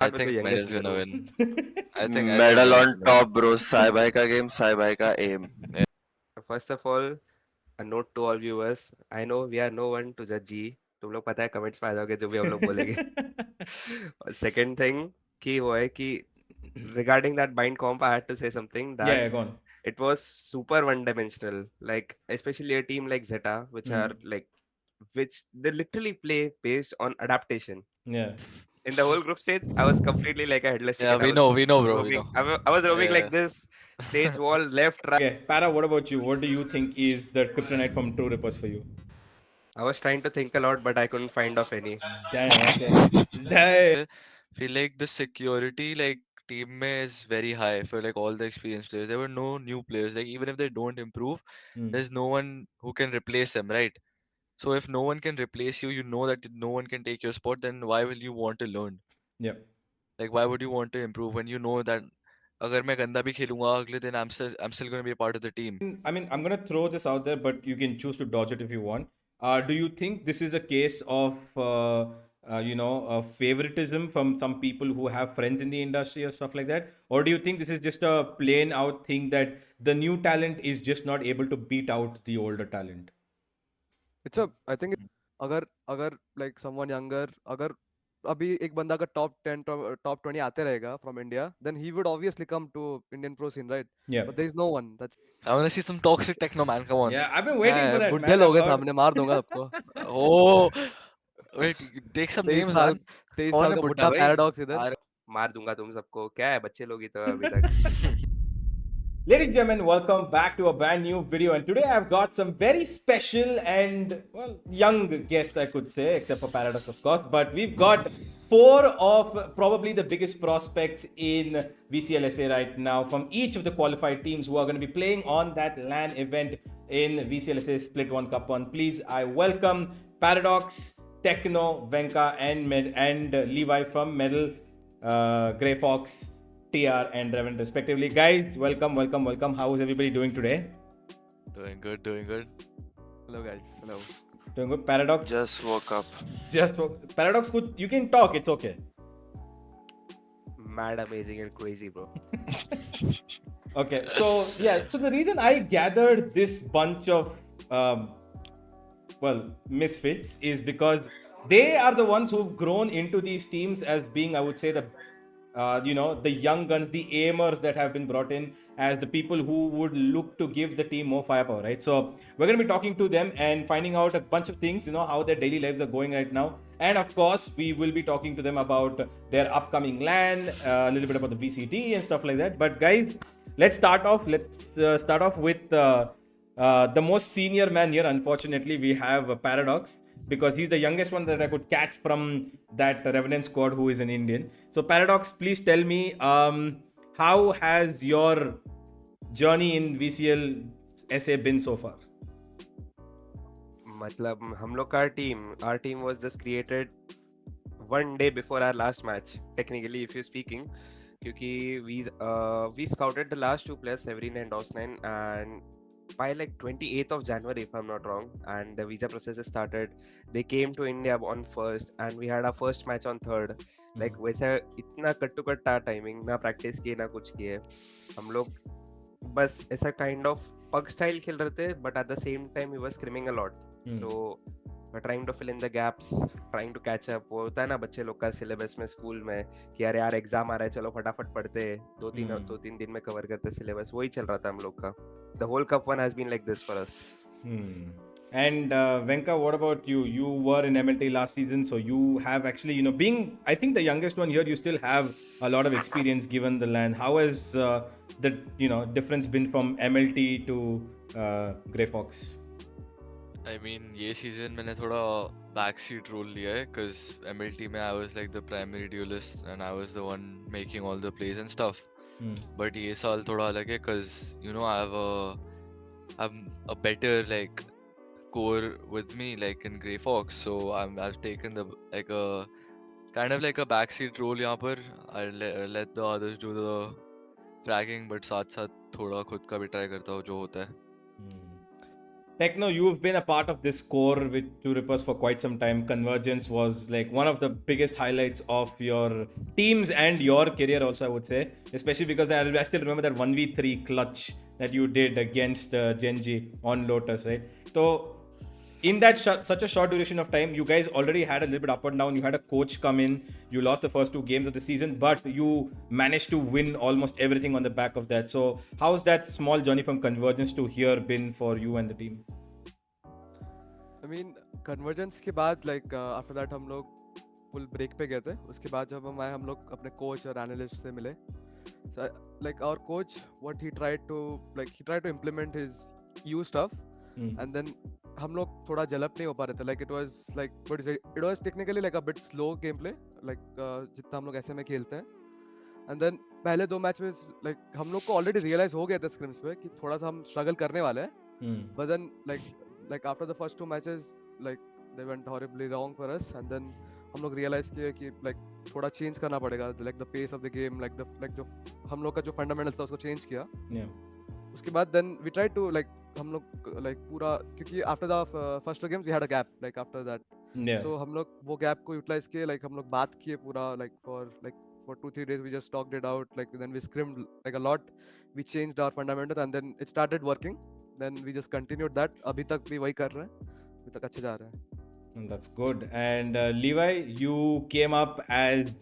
I start with the think youngest Medal's in the gonna room. win. I think Medal Medal's on gonna top, win. bro. Sai bhai ka game, Sai bhai ka aim. First of all, a note to all viewers. I know we are no one to judge जी. तुम लोग पता है comments में आ जाओगे जो भी हम लोग बोलेंगे. Second thing कि वो है कि regarding that bind comp, I had to say something Yeah, that go on. it was super one-dimensional. Like especially a team like Zeta, which are like which they literally play based on adaptation. Yeah. In the whole group stage, I was completely like a headless Yeah, chicken. we know, bro, we Roaming. know. I was roaming like Yeah. this, stage wall, left, right. Okay, Para, what about you? What do you think is the kryptonite from True Rippers for you? I was trying to think a lot, but I couldn't find of any. Damn, okay. Damn. Feel like the security like team mein is very high for like all the experienced players. There were no new players. Like even if they don't improve, there's no one who can replace them, right? So if no one can replace you, you know that no one can take your spot, then why will you want to learn? Yeah. Like why would you want to improve when you know that अगर मैं गंदा भी खेलूंगा अगले दिन I'm still going to be a part of the team. I mean, I'm gonna throw this out there, but you can choose to dodge it if you want. Do you think this is a case of favoritism from some people who have friends in the industry or stuff like that, or do you think this is just a plain out thing that the new talent is just not able to beat out the older talent? I think अगर अगर like someone younger अगर अभी एक बंदा का top 10 top 20 आते रहेगा from India, then he would obviously come to Indian pro scene, right? Yeah. But there is no one. That's I want to see some toxic techno, man. Come on. Yeah, I've been waiting for that, बुड्ढे man. I've लोग हैं heard. सामने मार दूंगा सबको. Oh, wait, take some 23 names, साल man. 23 कौन साल है का बुड्ढा बुड्ढा भाई? पैराडॉक्स इधर. मार दूंगा तुम सबको. क्या है बच्चे लोग ही तो अभी तक. Ladies and gentlemen, welcome back to a brand new video. And today I've got some very special and, well, young guests, I could say, except for Paradox, of course. But we've got four of probably the biggest prospects in VCLSA right now from each of the qualified teams who are going to be playing on that LAN event in VCLSA Split 1 Cup 1. Please, I welcome Paradox, Techno, Venka, and Levi from Medal, Grey Fox, TR, and Revan, respectively. Guys, welcome. How is everybody doing today? Doing good, doing good. Hello guys. Hello. Doing good. Paradox. Just woke up. Paradox. You can talk. It's okay. Mad, amazing, and crazy, bro. Okay. So yeah. So the reason I gathered this bunch of misfits is because they are the ones who've grown into these teams as being, I would say, the young guns, the aimers that have been brought in as the people who would look to give the team more firepower, right? So we're going to be talking to them and finding out a bunch of things, how their daily lives are going right now. And of course, we will be talking to them about their upcoming LAN, a little bit about the VCT and stuff like that. But guys, let's start off with the most senior man here. Unfortunately, we have Paradox, because he's the youngest one that I could catch from that Revenant squad who is an Indian. So Paradox, please tell me, how has your journey in VCL SA been so far? मतलब हम लोग का our team was just created one day before our last match, technically if you're speaking, क्योंकि we scouted the last two players, Severin and Osnine, and by like 28th of January, if I'm not wrong, and the visa process started. They came to India on 1st, and we had our first match on 3rd. Like वैसा इतना cut to cut था timing, ना practice किए ना कुछ किए. हम लोग बस ऐसा काइंड ऑफ पग स्टाइल खेल रहे थे, but at the same time we were screaming a lot. So trying to fill in the gaps, trying to catch up. वो होता है ना बच्चे लोग का सिलेबस में स्कूल में कि अरे यार एग्जाम आ रहा है, चलो फटाफट पढ़ते, दो तीन दिन में कवर करते सिलेबस. वही चल रहा था हम लोग का. The whole cup one has been like this for us. And Venka, what about you? You were in MLT last season, so you have actually, being, I think, the youngest one here, you still have a lot of experience given the LAN. How has the difference been from MLT to Grey Fox? I mean, ये season मैंने थोड़ा backseat role लिया है, cause MLT में I was like the primary duelist and I was the one making all the plays and stuff. But ये साल थोड़ा अलग है, cause I have a better like core with me like in Grey Fox, so I've taken the like a kind of like a backseat role यहाँ पर. I let the others do the fragging, but साथ साथ थोड़ा खुद का भी try करता हूँ जो होता है. Techno, you've been a part of this core with Two Rippers for quite some time. Convergence was like one of the biggest highlights of your teams and your career, also, I would say. Especially because I still remember that 1v3 clutch that you did against Genji on Lotus, right? So, in that such a short duration of time, you guys already had a little bit up and down. You had a coach come in, you lost the first 2 games of the season, but you managed to win almost everything on the back of that. So how's that small journey from Convergence to here been for you and the team? I mean, convergence के बाद like after that हम लोग full break पे गए थे. उसके बाद जब हम लोग अपने coach और analyst से मिले. So like our coach, what he tried to implement his EU stuff, and then हम लोग थोड़ा develop नहीं हो पा रहे थे. Like it was like what is it? It was technically like a bit slow gameplay. Like जितना हम लोग ऐसे में खेलते हैं. And then पहले 2 मैच में like हम लोग को already realize हो गया था scrims पे कि थोड़ा सा हम struggle करने वाले हैं. But then like after the first 2 matches, like they went horribly wrong for us, and then हम लोग realize किए कि like थोड़ा change करना पड़ेगा, like the pace of the game, like जो हम लोग का जो fundamentals था उसको change किया. उसके बाद then we tried to like हम लोग like पूरा, क्योंकि after the first 2 games we had a gap like after that. So हम लोग वो gap को utilize किए, like हम लोग बात किए पूरा like for 2-3 days we just talked it out, like then we scrimmed like a lot, we changed our fundamentals, and then it started working. Then we just continued that. अभी तक भी वही कर रहे हैं, अभी तक अच्छे जा रहे हैं. That's good. And Levi, you came up as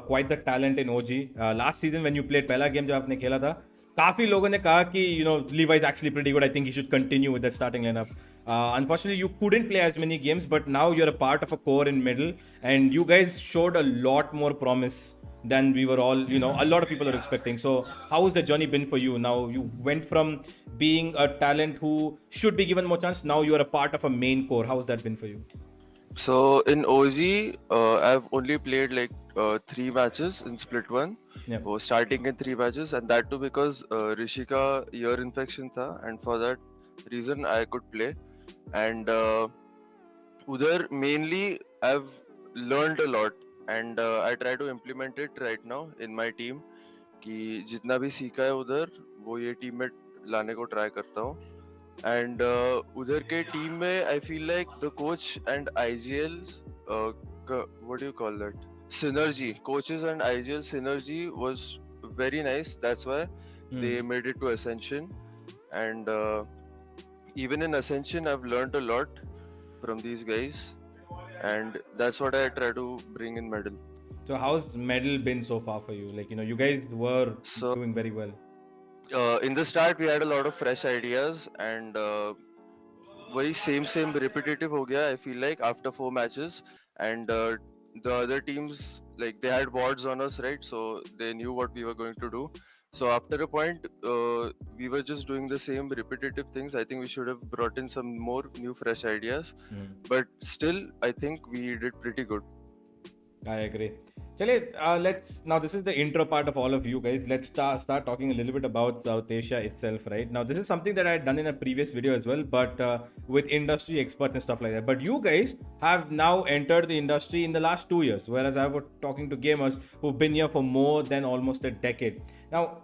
quite the talent in OG. Last season when you played पहला game जब आपने खेला था, काफी लोगों ने कहा कि Levi is actually pretty good. I think he should continue with the starting lineup. Unfortunately, you couldn't play as many games, but now you're a part of a core in middle, and you guys showed a lot more promise than we were all, a lot of people are expecting. So how has the journey been for you? Now you went from being a talent who should be given more chance, now you're a part of a main core. How's that been for you? So in OZ, I've only played like 3 matches in split 1. Yeah. Starting in 3 matches, and that too because Rishika ear infection tha, and for that reason I could play. And udhar mainly I've learned a lot, and I try to implement it right now in my team. कि जितना भी सीखा है उधर वो ये team में लाने को ट्राई करता हूँ. And उधर के टीम में I feel like the coach and IGL's what do you call that? Synergy. Coaches and IGL synergy was very nice. That's why they made it to Ascension. And even in Ascension, I've learned a lot from these guys. And that's what I try to bring in Medal. So how's Medal been so far for you? Like, you guys were doing very well. In the start, we had a lot of fresh ideas, and very same repetitive ho gaya, I feel like, after 4 matches. And the other teams, like, they had boards on us, right? So they knew what we were going to do. So after a point, we were just doing the same repetitive things. I think we should have brought in some more new fresh ideas. But still, I think we did pretty good. I agree. Chale, now this is the intro part of all of you guys. Let's start talking a little bit about South Asia itself, right? Now, this is something that I had done in a previous video as well, but with industry experts and stuff like that. But you guys have now entered the industry in the last 2 years, whereas I was talking to gamers who've been here for more than almost a decade. Now,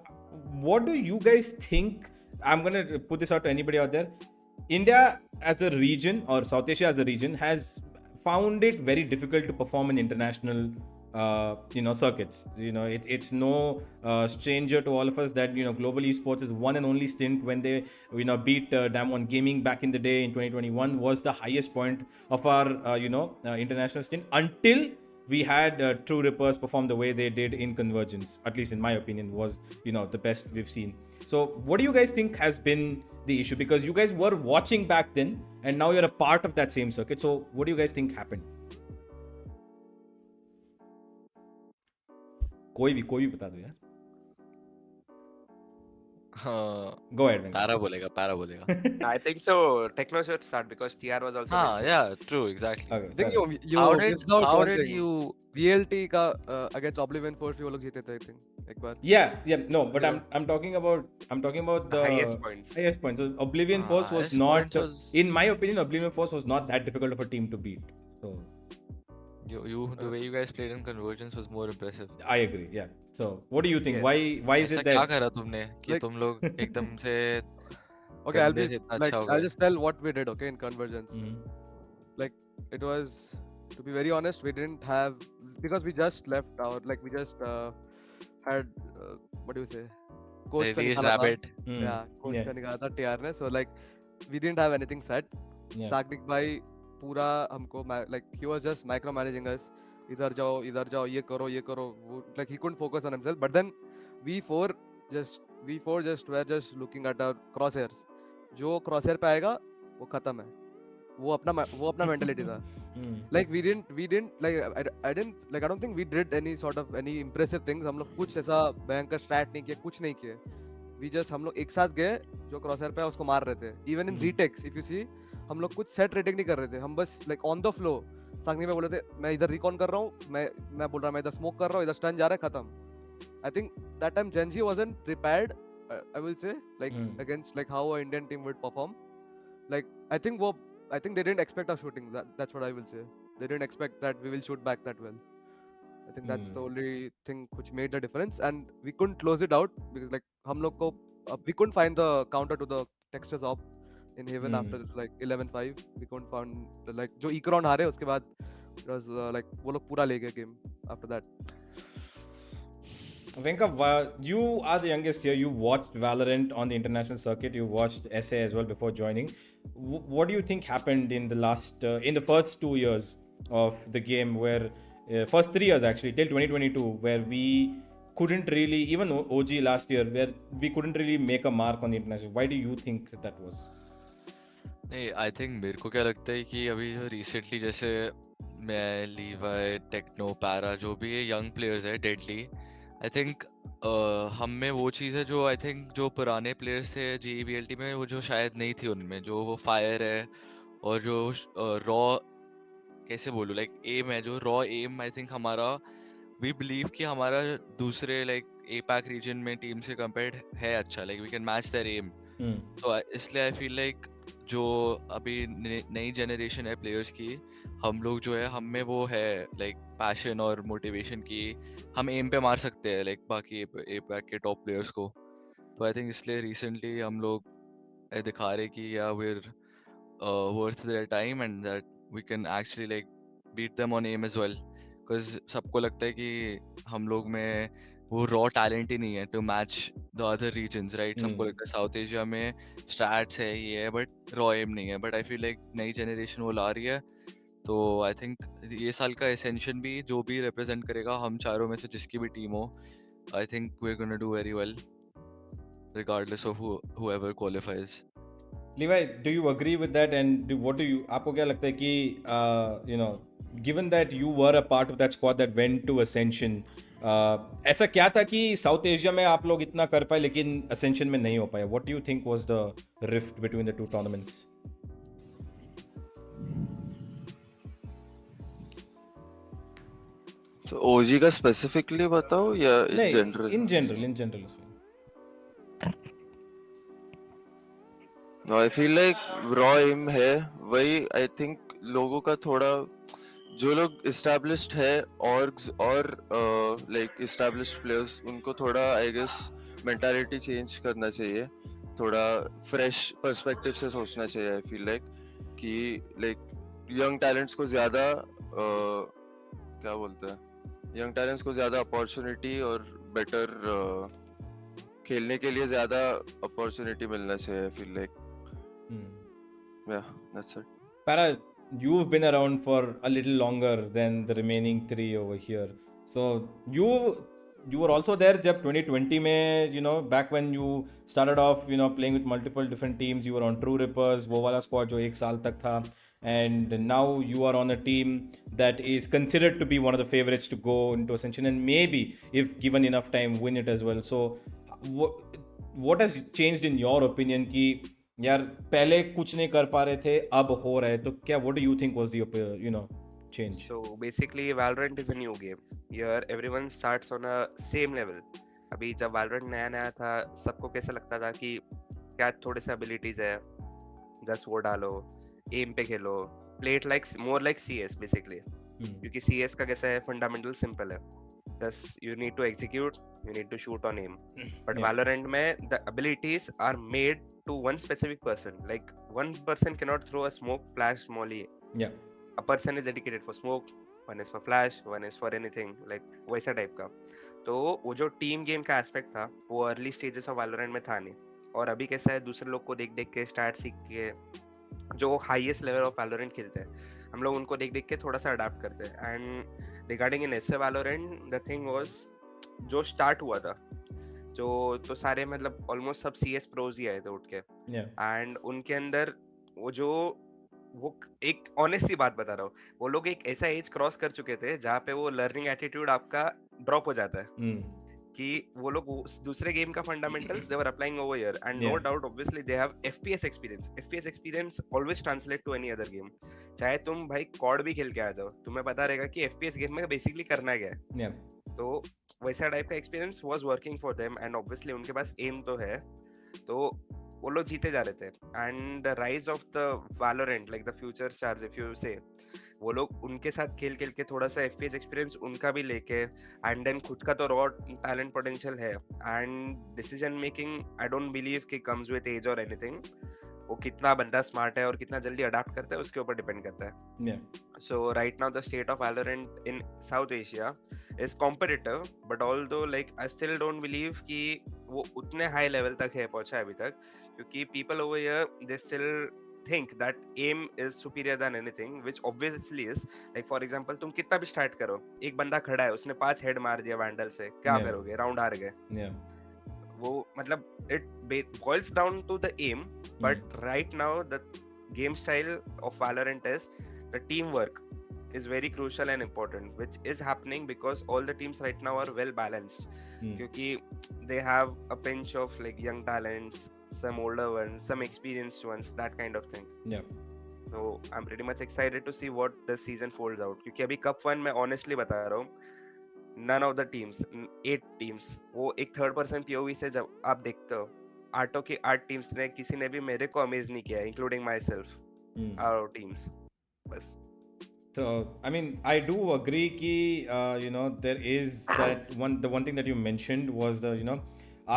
what do you guys think? I'm going to put this out to anybody out there. India as a region, or South Asia as a region, has found it very difficult to perform in international circuits. It's no stranger to all of us that global esports is one and only stint. When they beat Damwon Gaming back in the day in 2021 was the highest point of our international stint, until we had True Rippers perform the way they did in Convergence. At least in my opinion, was the best we've seen. So what do you guys think has been the issue? Because you guys were watching back then and now you're a part of that same circuit. So what do you guys think happened? कोई भी बता दो यार. Go ahead, Venka. Para bolega. I think so. Techno should start because TR was also mentioned. Yeah, true, exactly. Okay, I think fair. you missed out how one did thing. you? VLT का against Oblivion Force भी वो लोग जीते थे, I think, एक बार. Yeah, no, but Yeah. I'm talking about the Highest points. Highest points. So Oblivion Force was highest not, points was- in my opinion, Oblivion Force was not that difficult of a team to beat. So The way you guys played in Convergence was more impressive. I agree. Yeah. So what do you think? Yes. Why is ऐसा it क्या that? करा तुमने कि Like- तुम लोग एकदम से Okay, गंदे से इतना अच्छा हो I'll गए. just tell what we did, okay, in Convergence. Mhm. Like it was, to be very honest, we didn't have, because we just left our, like we just had what do you say, coach का Release निकाला था. rabbit. Yeah, coach Yeah. का निकाला था TR ने. So like we didn't have anything set. Yeah. Sagnik भाई पूरा हमको like he was just micromanaging us. इधर जाओ, ये करो वो, like he couldn't focus on himself. But then we four just were just looking at our crosshairs. जो crosshair पे आएगा वो खत्म है. वो अपना मेंटालिटी था. Like we didn't like I didn't like I don't think we did any sort of any impressive things. हम लोग कुछ ऐसा भयंकर स्टैट नहीं किया, कुछ नहीं किया. We just हम लोग एक साथ गए, जो क्रॉसर पे है उसको मार रहे थे. Even in retakes, if you see, हम लोग कुछ सेट रेटिंग नहीं कर रहे थे. हम बस like on the flow. सांगनी में बोले थे मैं इधर रिकॉन कर रहा हूँ, मैं बोल रहा मैं इधर स्मोक कर रहा हूँ, इधर स्टन जा रहा है, खत्म. I think that time Gen Z wasn't prepared. I will say like against like how an Indian team would perform. Like I think they didn't expect us shooting. That's what I will say. They didn't expect that we will shoot back that well. I think that's the only thing which made the difference, and we couldn't close it out because like हम लोग को we couldn't find the counter to the textures op in Haven after like 11-5. We couldn't find like जो Ecron हारे उसके बाद it was like वो लोग पूरा ले गए game after that. Venka, you are the youngest here. You watched Valorant on the international circuit. You watched SA as well before joining. What do you think happened in the first 2 years of the game, where first 3 years actually till 2022, where we couldn't really, even OG last year, where we couldn't really make a mark on the international? Why do you think that was? नहीं, I think मेरे को क्या लगता है कि अभी जो recently जैसे मैं लीवाई टेक्नो पैरा जो भी ये यंग प्लेयर्स है डेडली, आई थिंक हम में वो चीज़ है जो आई थिंक जो पुराने प्लेयर्स थे GBLT में वो जो शायद नहीं थी उनमें, जो वो फायर है और जो रॉ कैसे बोलूँ लाइक एम है, जो रॉ एम आई थिंक हमारा वी बिलीव कि हमारा दूसरे लाइक एपैक रीजन में टीम से कंपेयर्ड है अच्छा, like we can match their aim. तो इसलिए आई फील लाइक जो अभी नई जनरेशन है प्लेयर्स की, हम लोग जो है हम में वो है लाइक पैशन और मोटिवेशन की हम एम पे मार सकते हैं लाइक बाकी एपैक के टॉप प्लेयर्स को. तो आई थिंक इसलिए रिसेंटली हम लोग दिखा रहे कि या we're worth their time and that we can actually like beat them on aim as well. Because सबको लगता है कि हम लोग में वो रॉ टैलेंट ही नहीं है to match the other regions, right? सबको लगता है साउथ एशिया में स्टैट्स है ये है बट रॉ एम नहीं है. बट आई फील लाइक नई जनरेशन वो ला रही है, तो आई थिंक ये साल का एसेंशन भी जो भी रिप्रेजेंट करेगा हम चारों में से जिसकी भी टीम हो, I think we are gonna do very well regardless of whoever qualifies. Levi, do you agree with that? And what do you, आपको क्या लगता है कि given that you were a part of that squad that went to Ascension, ऐसा क्या था कि south Asia में आप लोग इतना कर पाए लेकिन Ascension में नहीं हो पाए? What do you think was the rift between the two tournaments? तो OG का स्पेसिफिकली बताओ या in general? In general. No, I feel like raw aim है वही. I think लोगों का थोड़ा जो लोग established है orgs और like established players, उनको थोड़ा I guess mentality change करना चाहिए, थोड़ा fresh perspective से सोचना चाहिए. I feel like कि like young talents को ज़्यादा क्या बोलते हैं, young talents को ज़्यादा opportunity और better खेलने के लिए ज़्यादा opportunity मिलना चाहिए. I feel like yeah, that's it. Para, you've been around for a little longer than the remaining three over here. So you were also there जब 2020 में, back when you started off, playing with multiple different teams. You were on True Rippers, वो वाला squad जो 1 साल तक था. And now you are on a team that is considered to be one of the favorites to go into Ascension and maybe, if given enough time, win it as well. So what has changed in your opinion कि यार पहले कुछ नहीं कर पा रहे थे अब हो रहा है, तो क्या what do you think was the change? So basically Valorant is a new game. Here everyone starts on a same level. अभी जब Valorant नया था सबको कैसा लगता था कि क्या थोड़े से abilities है, just वो डालो, aim पे खेलो, play it like more like CS basically. क्योंकि CS का कैसा है, fundamental simple है. Thus, you need to execute, you need to shoot on aim. But Yeah. Valorant mein, the abilities are made to one specific person. Like one person cannot throw a smoke, flash, molly. Yeah. A person is dedicated for smoke, one is for flash, one is for anything, like वैसा type का. तो वो जो team game का aspect था वो early stages of Valorant में था नहीं. और अभी कैसा है, दूसरे लोग को देख देख के स्टार्ट सीख के जो हाईएस्ट लेवल ऑफ वैलोरेंट खेलते हैं, हम लोग उनको देख देख के थोड़ा सा अडाप्ट करते हैं. And regarding in SA Valorant the thing was, जो स्टार्ट हुआ था, जो तो सारे मतलब ऑलमोस्ट सब सीएस प्रोज ही आए थे उठ के. Yeah. एंड उनके अंदर वो एक ऑनेस्ट सी बात बता रहा हूँ, वो लोग एक ऐसा एज क्रॉस कर चुके थे जहाँ पे वो लर्निंग एटीट्यूड आपका ड्रॉप हो जाता है. कि वो लोग दूसरे गेम का fundamentals they were applying over here. And no Yeah. Doubt obviously they have FPS experience. FPS experience always translate to any other game. चाहे तुम भाई कॉड भी खेल के आ जाओ, तुम्हें पता रहेगा कि एफपीएस गेम में बेसिकली करना क्या है. Yeah. तो वैसा टाइप का experience was working for them. And obviously उनके पास एम तो है, तो वो लोग जीते जा रहे थे. And the rise of the Valorant, like the future stars if you से, वो लोग उनके साथ खेल खेल के थोड़ा सा एफपीएस एक्सपीरियंस उनका भी लेके, एंड देन खुद का तो रॉ टैलेंट पोटेंशियल है. And decision making I don't believe कि कम्स विद एज और एनीथिंग. वो कितना बंदा स्मार्ट है और कितना जल्दी अडाप्ट करता है उसके ऊपर डिपेंड करता है. Yeah. So right now the state of Valorant in South Asia is competitive, but although like I still don't believe कि वो उतने high level तक है पहुंचा है अभी तक, क्योंकि people over here they still think that aim is superior than anything, which obviously is. Like for example, तुम कितना भी start करो, एक बंदा खड़ा है उसने 5 हेड मार दिया वैंडल से, क्या Yeah. करोगे, राउंड हार गए. Yeah. वो मतलब it boils down to the aim, but right now the game style of Valorant is the teamwork is very crucial and important, which is happening because all the teams right now are well balanced. क्योंकि they have a pinch of like young talents, some older ones, some experienced ones, that kind of thing. Yeah. So I'm pretty much excited to see what this season folds out. क्योंकि अभी cup 1 मैं honestly बता रहा हूँ, none of the teams, 8 teams, वो एक third person POV से जब आप देखते हो, आठों की 8 टीम्स ने किसी ने भी मेरे को अमेज नहीं किया, including myself, our teams. बस. So I mean, I do agree कि you know, there is that the one thing that you mentioned was the, you know,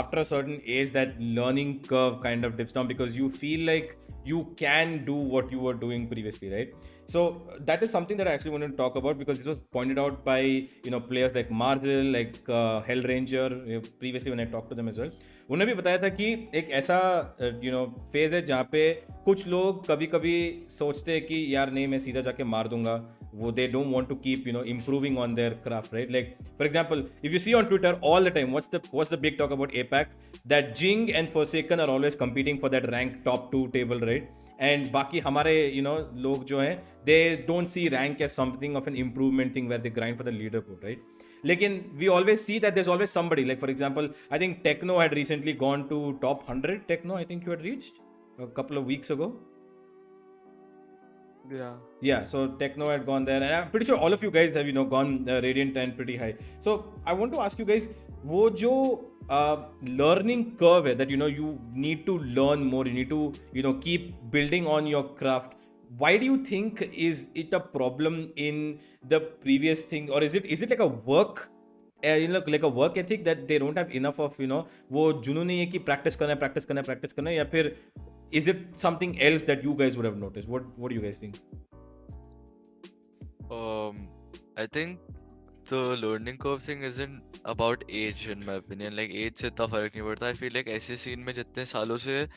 after a certain age that learning curve kind of dips down because you feel like you can do what you were doing previously, right? So that is something that I actually wanted to talk about because it was pointed out by, you know, players like Marzel, like Hellranger, previously when I talked to them as well. उन्होंने भी बताया था कि एक ऐसा you know phase है जहाँ पे कुछ लोग कभी कभी सोचते हैं कि यार नहीं मैं सीधा जाके मार दूंगा, वो they don't want to keep, you know, improving on their craft, right? Like for example, if you see on Twitter all the time, what's the big talk about APAC, that Jing and Forsaken are always competing for that rank top 2 table, right? And बाकी हमारे, you know, लोग जो हैं they don't see rank as something of an improvement thing where they grind for the leaderboard, right? लेकिन we always see that there's always somebody, like for example I think Techno had recently gone to top 100. Techno, I think you had reached a couple of weeks ago. Yeah, so Techno had gone there and I'm pretty sure all of you guys have, you know, gone radiant and pretty high. So I want to ask you guys, वो जो learning curve है that, you know, you need to learn more, you need to, you know, keep building on your craft, why do you think is it a problem in the previous thing, or is it like a work you know, like a work ethic that they don't have enough of, you know, वो जुनून नहीं है कि practice करना है या फिर is it something else that you guys would have noticed? What do you guys think? I think the learning curve thing isn't about age in my opinion. Like age से इतना फर्क नहीं पड़ता. I feel like ऐसे scene में जितने सालों से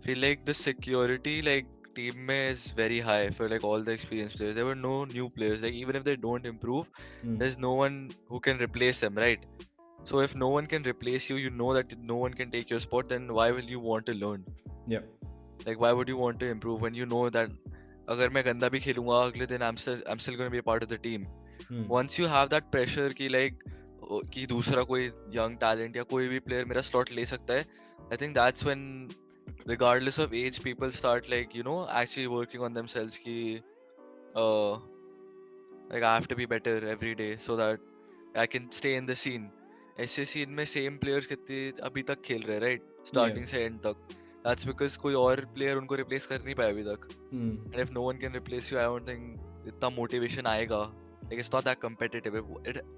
feel like the security like team में is very high for like all the experienced players. There were no new players. Like even if they don't improve, there's no one who can replace them, right? So if no one can replace you, you know that no one can take your spot. Then why will you want to learn? Yeah. Like why would you want to improve when you know that अगर मैं गंदा भी खेलूंगा अगले दिन I'm still going to be a part of the team. Once you have that pressure कि like कि दूसरा कोई young talent या कोई भी player मेरा slot ले सकता है, I think that's when regardless of age people start like, you know, actually working on themselves कि uh, like I have to be better every day so that I can stay in the scene. ऐसे scene में same players कितने अभी तक खेल रहे हैं, right? Starting से end तक. That's because कोई और player उनको replace कर नहीं पाया अभी तक. And if no one can replace you, I don't think इतना motivation आएगा Like it's not that competitive.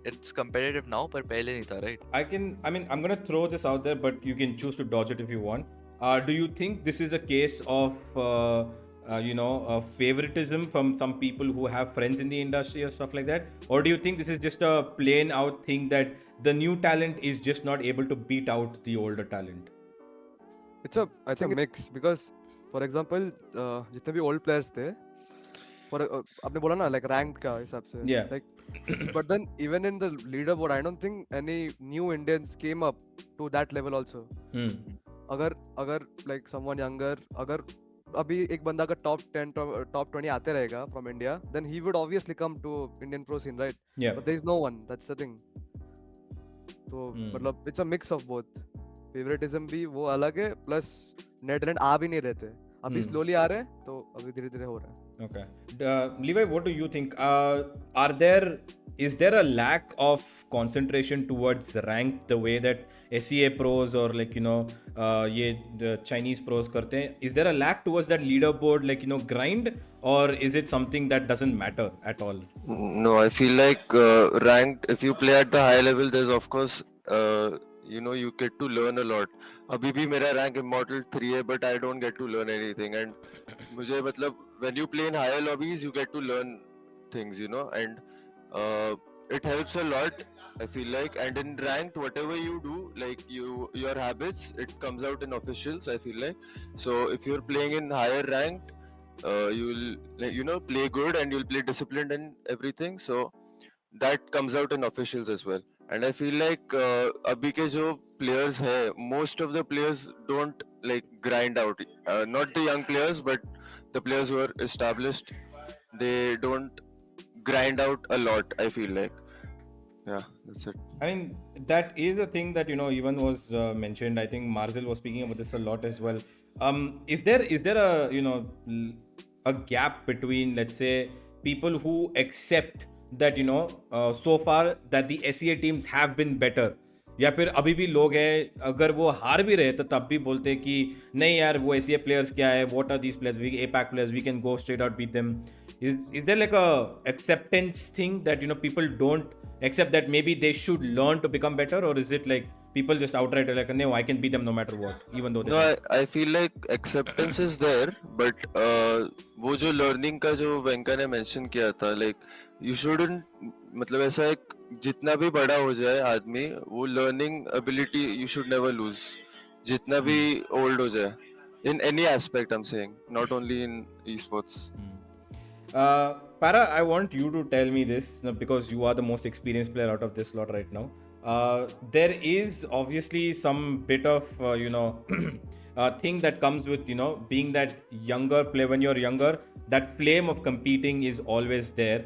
It's competitive now, but pehle nahi tha, right? I'm gonna throw this out there, but you can choose to dodge it if you want. Do you think this is a case of favoritism from some people who have friends in the industry or stuff like that, or do you think this is just a plain out thing that the new talent is just not able to beat out the older talent? I think mix because for example जितने भी old players थे आपने बोला ना like ranked का हिसाब से Yeah. like but then even in the leaderboard I don't think any new Indians came up to that level also. Hmm. अगर अगर like someone younger अगर अभी एक बंदा का top 10 top 20 आते रहेगा from India then he would obviously come to Indian pro scene, right? Yeah. But there is no one, that's the thing. तो मतलब it's a mix of both. Favoritism भी वो अलग है plus नए talent आ भी नहीं रहे थे अभी slowly आ रहे हैं तो अभी धीरे धीरे हो रहा है. Okay. Levi, what do you think? Is there a lack of concentration towards rank the way that SEA pros or the Chinese pros करते हैं? Is there a lack towards that leaderboard grind, or is it something that doesn't matter at all? No, I feel like ranked. If you play at the high level, there's of course you get to learn a lot. अभी भी मेरा rank Immortal 3 है, but I don't get to learn anything. And मुझे मतलब when you play in higher lobbies, you get to learn things, and it helps a lot. I feel like, and in ranked, whatever you do, like your habits, it comes out in officials. I feel like, so if you're playing in higher ranked, you'll play good and you'll play disciplined and everything. So that comes out in officials as well. And I feel like अभी के जो players है, most of the players don't like grind out. Not the young players, but the players who are established, they don't grind out a lot. I feel like, yeah, that's it. I mean, that is a thing that even was mentioned. I think Marcel was speaking about this a lot as well. Is there a a gap between, let's say, people who accept that so far that the SEA teams have been better, या फिर अभी भी लोग हैं अगर वो हार भी रहे तो तब भी बोलते हैं कि नहीं यार वो एसीए प्लेयर्स क्या है, what are these players, we APAC players, we can go straight out beat them. Is there like a acceptance thing that people don't accept that maybe they should learn to become better, or is it like people just outright are like no, I can beat them no matter what even though they No, I feel like acceptance is there, but वो जो learning का जो वेंका ने mention किया था, like you shouldn't, मतलब ऐसा एक जितना भी बड़ा हो जाए आदमी, वो learning ability you should never lose, जितना भी old हो जाए, in any aspect I'm saying, not only in esports. Para, I want you to tell me this because you are the most experienced player out of this lot right now. There is obviously some bit of thing that comes with being that younger player. When you're younger, that flame of competing is always there.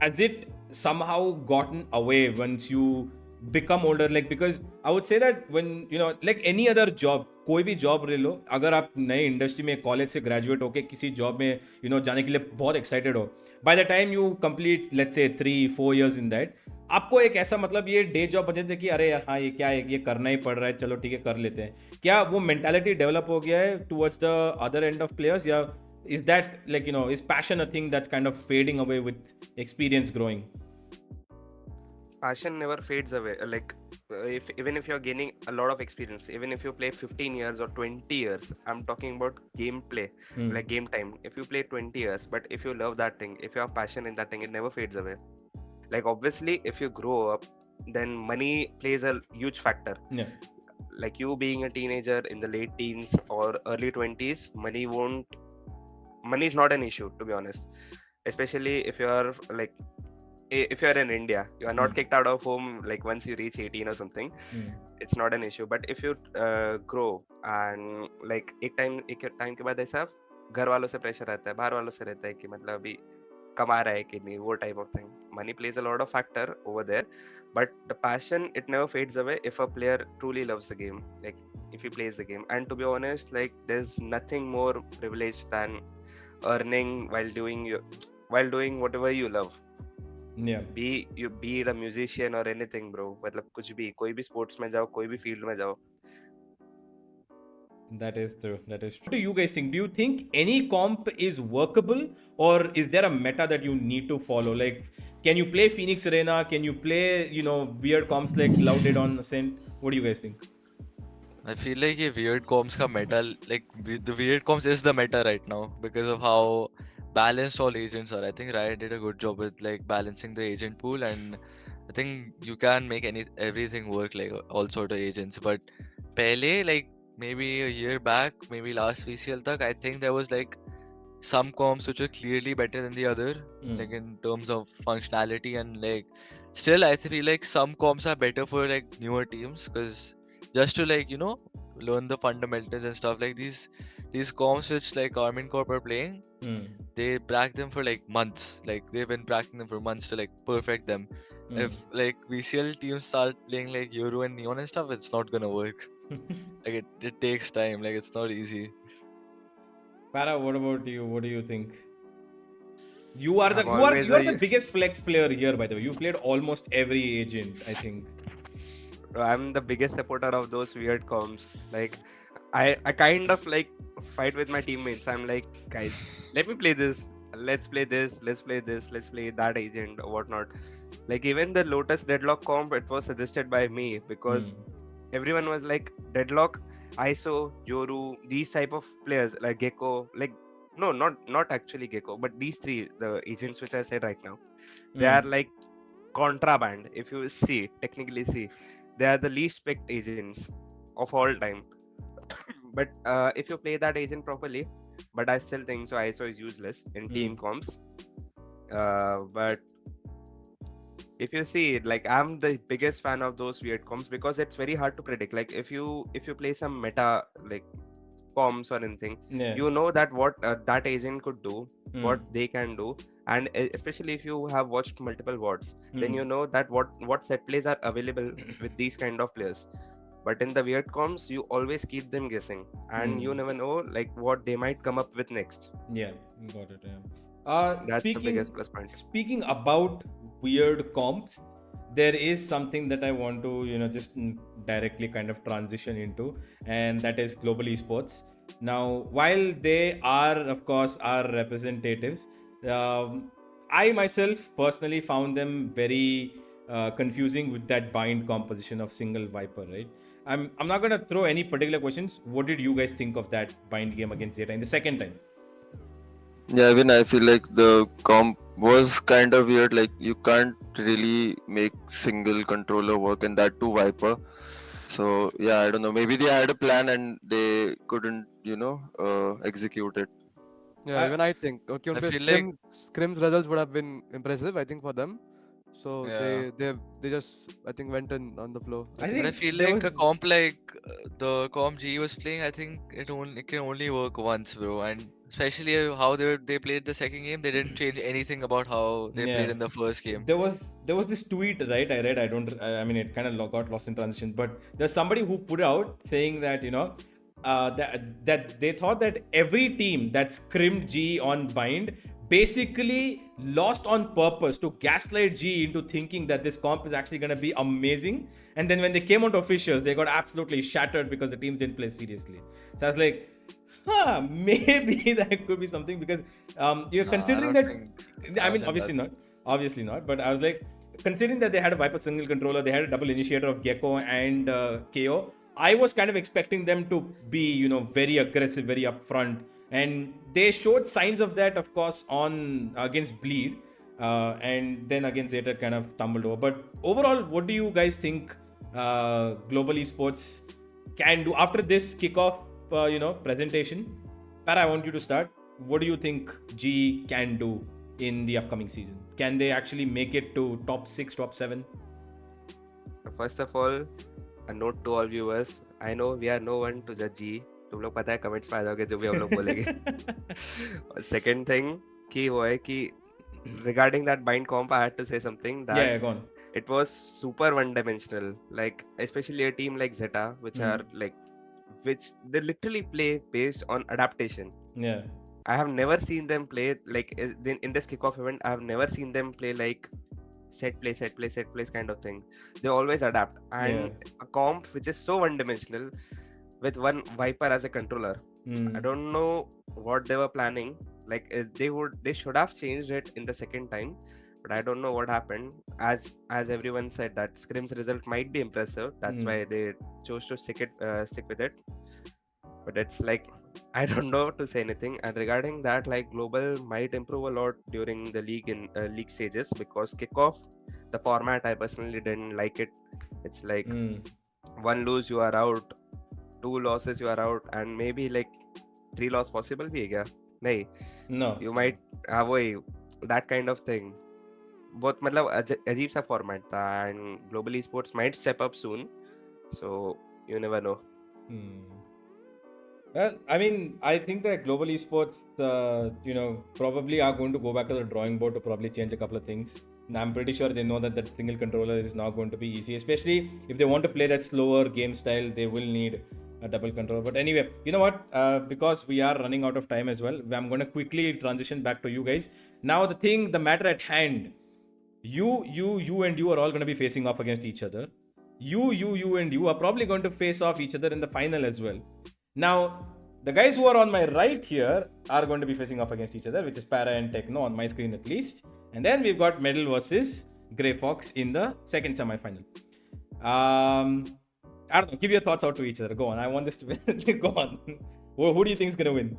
Has it somehow gotten away once you become older? Like, because I would say that when like any other job, कोई भी job ले लो, अगर आप नए industry में college से graduate होके किसी जॉब में जाने के लिए बहुत एक्साइटेड हो, by the time you complete let's say 3-4 years in that, आपको एक ऐसा मतलब ये डे जॉब बन जाता है कि अरे यार हाँ ये क्या है, ये करना ही पड़ रहा है, चलो ठीक है कर लेते हैं. क्या वो मेंटालिटी डेवलप हो गया है towards the other end of players, या is that like is passion a thing that's kind of fading away with experience growing? Passion never fades away. Like if even if you're gaining a lot of experience, even if you play 15 years or 20 years, I'm talking about gameplay, like game time. If you play 20 years, but if you love that thing, if you have passion in that thing, it never fades away. Like obviously if you grow up, then money plays a huge factor. Yeah. Like you being a teenager in the late teens or early 20s, money is not an issue, to be honest, especially if you are like if you are in India, you are not kicked out of home like once you reach 18 or something. It's not an issue. But if you grow and like एक time के बाद ऐसा घर वालों से pressure रहता है, बाहर वालों से रहता है कि मतलब अभी कमा रहा है कि नहीं, वो type of thing. Money plays a lot of factor over there, but the passion, it never fades away if a player truly loves the game, like if he plays the game. And to be honest, like there's nothing more privileged than earning while doing whatever you love. Yeah. be it a musician or anything, bro. मतलब कुछ भी, कोई भी sports में जाओ, कोई भी field में जाओ. That is true. That is true. What do you guys think? Do you think any comp is workable, or is there a meta that you need to follow? Like, can you play Phoenix Arena? Can you play, weird comps like Louded on Ascent? What do you guys think? I feel like ये weird comms का meta, like the weird comms is the meta right now because of how balanced all agents are. I think Riot did a good job with like balancing the agent pool, and I think you can make everything work like all sort of agents. But पहले like maybe a year back, maybe last VCL तक, I think there was like some comps which are clearly better than the other, Hmm. like in terms of functionality, and like still I feel like some comps are better for like newer teams because just to like learn the fundamentals and stuff like these comps which like Armin Corp are playing, Hmm. they practice them for like months, like they've been practicing them for months to like perfect them. Hmm. If like VCL teams start playing like Euro and Neon and stuff, it's not gonna work. Like it takes time, like it's not easy. Para, what about you? What do you think? You are the I'm you are always you are the a biggest flex player here, by the way. You played almost every agent, I think. I'm the biggest supporter of those weird comms. Like I kind of like fight with my teammates. I'm like, guys, let me play this. Let's play this. Let's play this. Let's play that agent or whatnot. Like even the Lotus Deadlock comp, it was suggested by me Hmm. because everyone was like Deadlock, ISO, Joru, these type of players like Gecko, like no, not actually Gecko, but these three, the agents which I said right now, they Hmm. are like contraband. If you see, technically see, they are the least picked agents of all time. But if you play that agent properly, but I still think so ISO is useless in Hmm. team comps. But if you see it, like I'm the biggest fan of those weird comps because it's very hard to predict. Like if you play some meta like comms or anything, Yeah. you know that what that agent could do, Hmm. what they can do, and especially if you have watched multiple VODs, then Hmm. you know that what set plays are available with these kind of players. But in the weird comms, you always keep them guessing, and Hmm. you never know like what they might come up with next. Yeah, got it. Yeah. That's the Speaking biggest plus point. speaking about weird comps, there is something that I want to just directly kind of transition into, and that is global esports. Now, while they are of course our representatives, um, I myself personally found them very confusing with that bind composition of single viper. Right. I'm not gonna throw any particular questions. What did you guys think of that bind game against Zeta in the second time? Yeah, even I feel like the comp was kind of weird. Like you can't really make single controller work, and that too Viper. So yeah, I don't know. Maybe they had a plan and they couldn't, execute it. Yeah, I, even I think okay, I उनपे feel like scrims results would have been impressive, I think, for them. So yeah. they just I think went in on the flow. I I think But I think feel there like a was comp like the comp G was playing, I think it can only work once, bro. And especially how they played the second game, they didn't change anything about how they played yeah, in the first game. there was this tweet, right? I read. I mean, it kind of got lost in transition, but there's somebody who put out saying that that they thought that every team that scrimmed G on bind basically lost on purpose to gaslight G into thinking that this comp is actually going to be amazing, and then when they came out officials, they got absolutely shattered because the teams didn't play seriously. So I was like, maybe that could be something because Nah, I considering don't that, think I other mean, than that. obviously not, but I was like, considering that they had a Viper single controller, they had a double initiator of Gecko and KO. I was kind of expecting them to be, very aggressive, very upfront, and they showed signs of that, of course, on against Bleed, and then against Zeta it kind of tumbled over. But overall, what do you guys think global esports can do after this kickoff, presentation? Par, I want you to start. What do you think G can do in the upcoming season? Can they actually make it to top 6, top 7? First of all, a note to all viewers. I know we are no one to judge जी. तुम लोग पता है comments में आ जाओगे जो भी हम लोग बोलेंगे. और second thing कि वो है कि regarding that bind comp, I had to say something Yeah, that go on. it was super one-dimensional. Like especially a team like Zeta, which Hmm. are like which they literally play based on adaptation. Yeah. I have never seen them play like in this kickoff event. I have never seen them play like set plays kind of thing. They always adapt, Yeah. and a comp which is so one dimensional, with one Viper as a controller. I don't know what they were planning. Like they should have changed it in the second time, but I don't know what happened. As everyone said that Scrim's result might be impressive. That's why they chose to stick with it. But it's like I don't know to say anything. And regarding that, like global might improve a lot during the league in league stages, because kickoff, the format I personally didn't like it. It's like one lose you are out, two losses you are out, and maybe like three loss possible भी है क्या? नहीं, No. you might वही that kind of thing. बहुत मतलब अजीब सा format था, and global esports might step up soon, so you never know. Well, I mean, I think that global esports, probably are going to go back to the drawing board to probably change a couple of things. And I'm pretty sure they know that that single controller is not going to be easy, especially if they want to play that slower game style. They will need a double controller. But anyway, you know what? Because we are running out of time as well, I'm going to quickly transition back to you guys. Now, the matter at hand, you and you are all going to be facing off against each other. You and you are probably going to face off each other in the final as well. Now, the guys who are on my right here are going to be facing off against each other, which is Para and Techno on my screen at least. And then we've got Medal versus Grey Fox in the second semi-final. I don't know. Give your thoughts out to each other. Go on. I want this to win. Go on. Who do you think is going to win?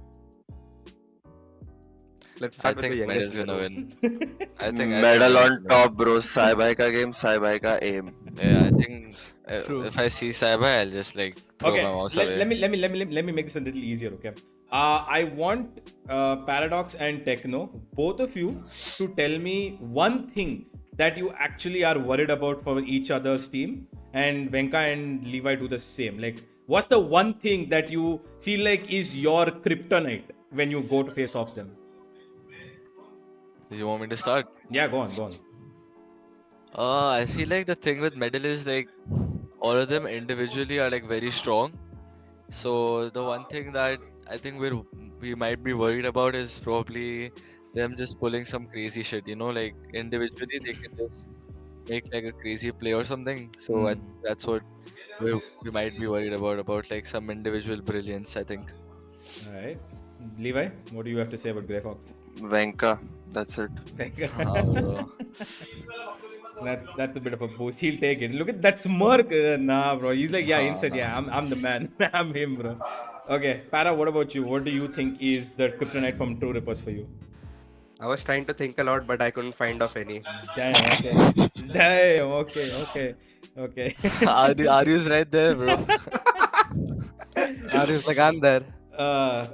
Let's I start with the think youngest Medal's gonna hero. win. I think Medal Medal's on gonna win. top, bro. Sai Bhai ka game, Sai Bhai ka aim. Yeah, I think True. if I see Saibai, I'll just like throw my Okay, mouse let, away. let me let me let me let me make this a little easier. Okay, I want Paradox and Techno, both of you, to tell me one thing that you actually are worried about for each other's team, and Venka and Levi do the same. Like, what's the one thing that you feel like is your kryptonite when you go to face off them? Do you want me to start? Yeah, go on, go on. I feel like the thing with Medal is like all of them individually are like very strong. So the one thing that I think we might be worried about is probably them just pulling some crazy shit. Like individually they can just make like a crazy play or something. So I think that's what we might be worried about like some individual brilliance. I think. All right, Levi, what do you have to say about Grey Fox? Venka. That's it. Venka. Bro. That's a bit of a boost. He'll take it. Look at that smirk. Nah, bro. He's like, yeah, inside. Yeah, I'm the man. I'm him, bro. Okay, Para, what about you? What do you think is the kryptonite from True Rippers for you? I was trying to think a lot, but I couldn't find of any. Damn. Okay. Damn. Okay. Aryu's right there, bro. Aryu's like, I'm there.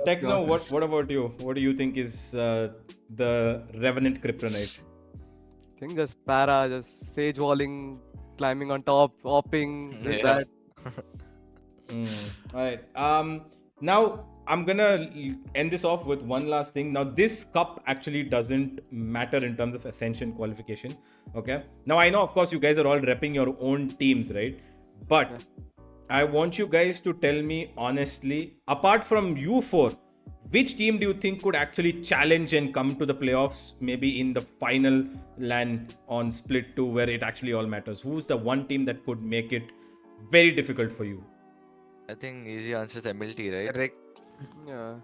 Techno, Sure. what about you? What do you think is the Revenant kryptonite? I think just para, just sage walling, climbing on top, hopping, this, Yeah. that. All right. Now I'm gonna end this off with one last thing. Now this cup actually doesn't matter in terms of Ascension qualification. Okay. Now I know, of course, you guys are all repping your own teams, right? But I want you guys to tell me honestly, apart from you four, which team do you think could actually challenge and come to the playoffs, maybe in the final land on Split 2 where it actually all matters? Who's the one team that could make it very difficult for you? I think easy answer is MLT, right? Yeah.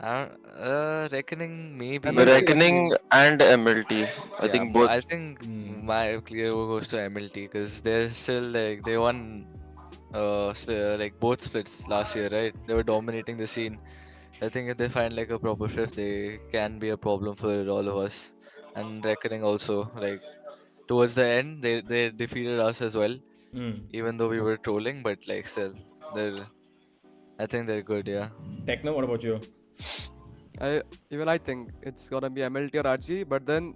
I don't, Reckoning maybe. MLT, Reckoning and MLT. I Yeah, think but both. I think my clear vote goes to MLT because they're still like they won like both splits last year, right? They were dominating the scene. I think if they find like a proper fifth, they can be a problem for all of us. And Reckoning also, like towards the end, they defeated us as well, even though we were trolling, but like still, they're I think they're good, yeah. Techno, what about you? I think it's gonna be MLT or RG, but then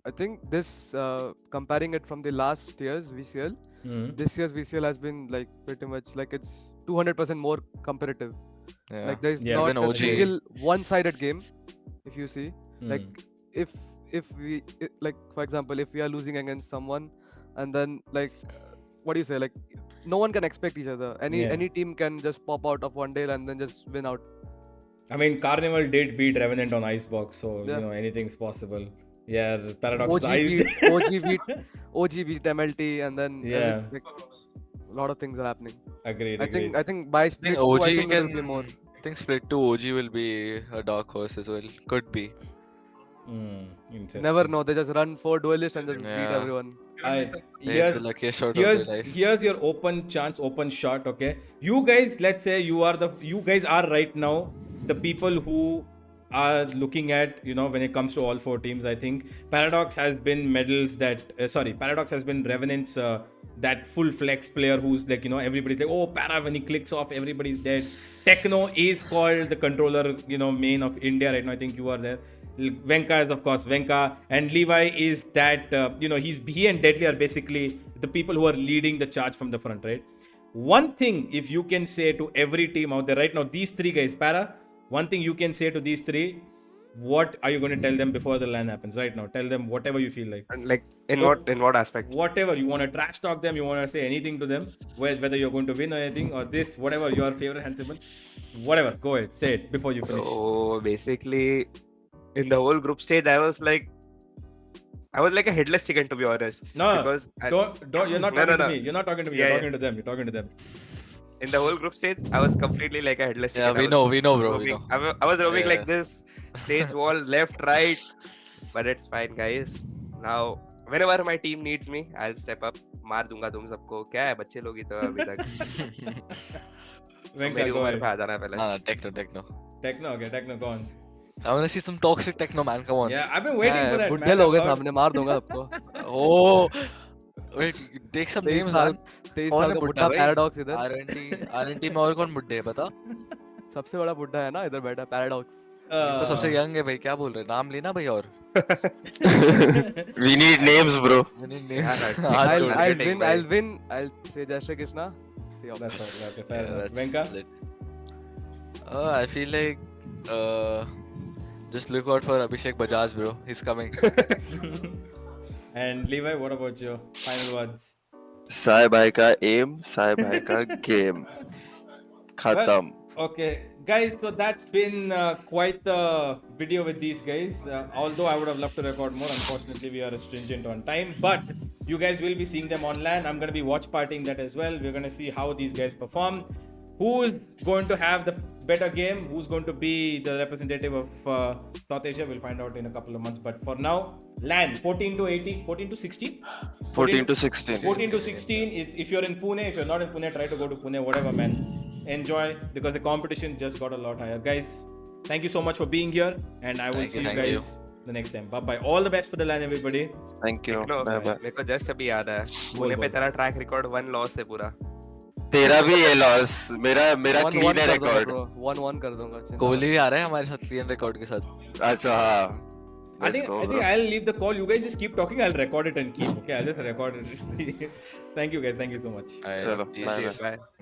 I think this comparing it from the last year's VCL, this year's VCL has been like pretty much like it's 200% more competitive. Yeah. Like there's Yeah. not Even a OG. single one-sided game. If you see, like if like for example, if we are losing against someone, and then like what do you say, like no one can expect each other. Any team can just pop out of one day and then just win out. I mean, Carnival did beat Revenant on Icebox, so Yeah. anything's possible. Yeah, Paradox OG Ice. beat OG beat OG beat MLT, and then Yeah. like a lot of things are happening. Agreed. I think by I think split two, OG I think it'll can. be more. I think split 2 OG will be a dark horse as well. Could be. You never Interesting. know. They just run 4 duelists and just beat Yeah. everyone. I They hit here's the luckiest shot of their here's life. here's your open chance, open shot. Okay, you guys, let's say you guys are right now the people who are looking at, when it comes to all four teams. I think Paradox has been medals that Paradox has been Revenant's that full flex player who's like, everybody's like, oh, Para, when he clicks off, everybody's dead. Techno is called the controller, main of India right now. I think you are there. Venka is of course Venka, and Levi is that he and Deadly are basically the people who are leading the charge from the front, right? One thing, if you can say to every team out there right now, these three guys, Para, one thing you can say to these three, what are you going to tell them before the LAN happens right now? Tell them whatever you feel like. And like in Look, what aspect? whatever you want to trash talk them, you want to say anything to them, whether you're going to win or anything, or this, whatever your favorite hand symbol, whatever, go ahead, say it before you finish. So basically, in the whole group stage, I was like a headless chicken, to be honest. No, Because don't. You're not No, talking no, to no. me. You're not talking to me. Yeah, You're yeah. talking to them. You're talking to them. In the whole group stage, I was completely like a headless Yeah, chicken. I we was know, bro. We roaming. know. I was roaming Yeah. like this, stage wall, left, right. But it's fine, guys. Now, whenever my team needs me, I'll step up. मार दूंगा तुम सबको. क्या है बच्चे लोग ही तो अभी तक. Venka, मेरी go उम्र पे ahead. आ जाना पहले. Nah, Techno, Techno. Techno, okay, Techno, go on. I want to see some toxic Techno, man. Come on. Yeah, I've been waiting for that, बुड्ढे man. लोग हैं I've heard- सामने, मार दूंगा सबको. Oh, wait. Take some 23 names, साल man. 23 कौन साल है का बुड्ढा बुड्ढा भाई? पैराडॉक्स इधर. RNT में और कौन बुड्ढे है बता? सबसे बड़ा बुड्ढा है ना इधर बैठा, पैराडॉक्स. ये तो सबसे यंग है भाई. क्या बोल रहे हैं? नाम लेना भाई और. We need names, bro. We need Yeah, names. right. हाथ जोड़. I'll win, I'll say Jai Shri Krishna. See off. That's all. Okay, fair Yeah, enough. that's Venka? lit. I feel like just look out for Abhishek Bajaj, bro. He's coming. And Levi, what about your final words? Sai bhai ka aim, Sai bhai ka game. Khatam. Okay, guys, so that's been quite the video with these guys. Although I would have loved to record more, unfortunately, we are stringent on time. But you guys will be seeing them on LAN. I'm going to be watch partying that as well. We're going to see how these guys perform. Who is going to have the better game? Who's going to be the representative of South Asia? We'll find out in a couple of months. But for now, LAN 14 to 18, 14 to 16? 14 to 16. 14 to 16. If you're in Pune, if you're not in Pune, try to go to Pune, whatever, man. Enjoy, because the competition just got a lot higher. Guys, thank you so much for being here, and I will see you thank guys the next time. Bye bye. All the best for the LAN, everybody. Thank you. No, Bye bye. मेरे को just अभी याद है. पुणे पे तेरा track record 1 loss है पूरा. तेरा भी ये लॉस. मेरा 1-1 क्लीन है कर दूंगा रिकॉर्ड. bro. 1-1 कर दूंगा. चिंता कोहली भी आ रहा है हमारे साथ क्लीन रिकॉर्ड के साथ. अच्छा हाँ. I Let's think go, I bro. think I'll leave the call. You guys just keep talking. I'll record it and keep. Okay, I'll just record it. Thank you guys. Thank you so much. Alright, चलो peace. bye bye. Bye.